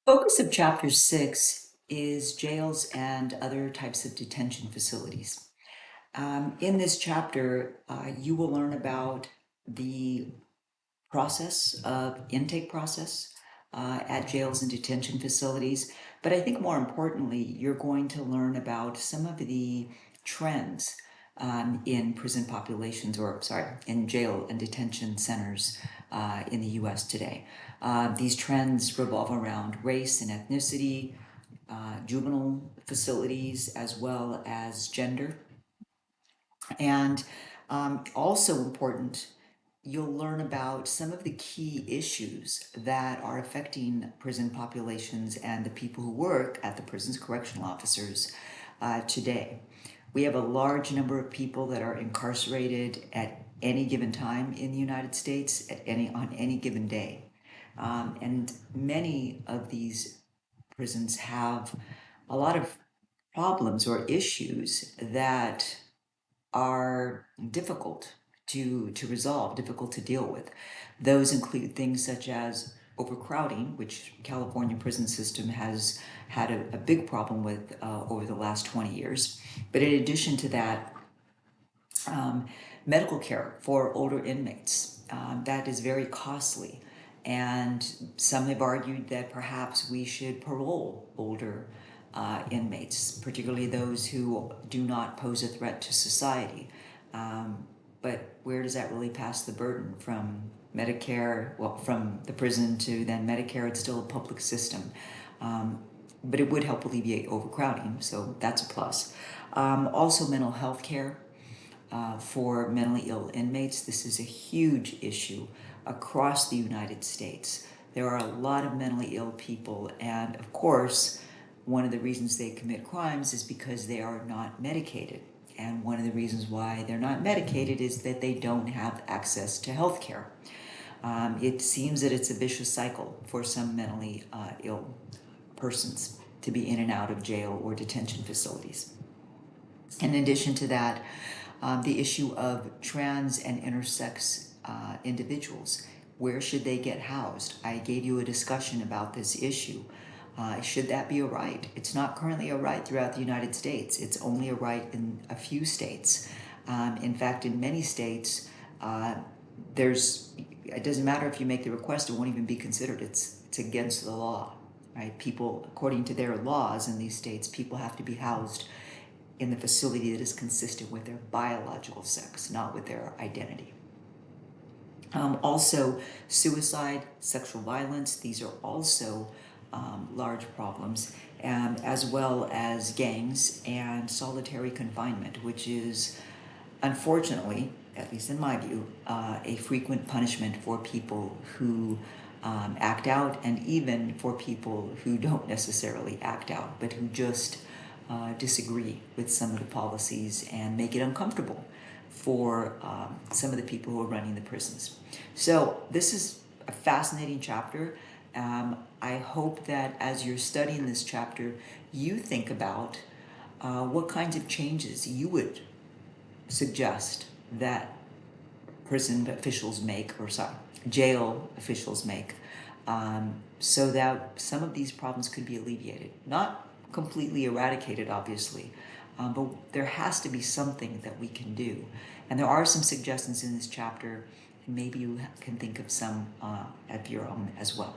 Focus of Chapter 6 is jails and other types of detention facilities. In this chapter, you will learn about the intake process at jails and detention facilities. But I think more importantly, you're going to learn about some of the trends in prison populations, in jail and detention centers in the US today. These trends revolve around race and ethnicity, juvenile facilities, as well as gender. And also important, you'll learn about some of the key issues that are affecting prison populations and the people who work at the prisons, correctional officers today. We have a large number of people that are incarcerated at any given time in the United States on any given day. And many of these prisons have a lot of problems or issues that are difficult to resolve, difficult to deal with. Those include things such as overcrowding, which California prison system has had a big problem with over the last 20 years. But in addition to that, medical care for older inmates, that is very costly. And some have argued that perhaps we should parole older inmates, particularly those who do not pose a threat to society. But where does that really pass the burden from Medicare? Well, from the prison to then Medicare, it's still a public system. But it would help alleviate overcrowding, so that's a plus. Also, mental health care for mentally ill inmates. This is a huge issue across the United States. There are a lot of mentally ill people, and of course, one of the reasons they commit crimes is because they are not medicated. And one of the reasons why they're not medicated is that they don't have access to health care. It seems that it's a vicious cycle for some mentally ill persons to be in and out of jail or detention facilities. In addition to that, the issue of trans and intersex individuals. Where should they get housed? I gave you a discussion about this issue. Should that be a right? It's not currently a right throughout the United States. It's only a right in a few states. In fact, in many states, it doesn't matter if you make the request, it won't even be considered. It's against the law, right? People, according to their laws in these states, people have to be housed in the facility that is consistent with their biological sex, not with their identity. Also, suicide, sexual violence, these are also large problems, as well as gangs and solitary confinement, which is, unfortunately, at least in my view, a frequent punishment for people who act out, and even for people who don't necessarily act out, but who just disagree with some of the policies and make it uncomfortable for some of the people who are running the prisons. So this is a fascinating chapter. I hope that as you're studying this chapter, you think about what kinds of changes you would suggest that jail officials make, so that some of these problems could be alleviated. Not completely eradicated, obviously, but there has to be something that we can do. And there are some suggestions in this chapter, and maybe you can think of some of your own as well.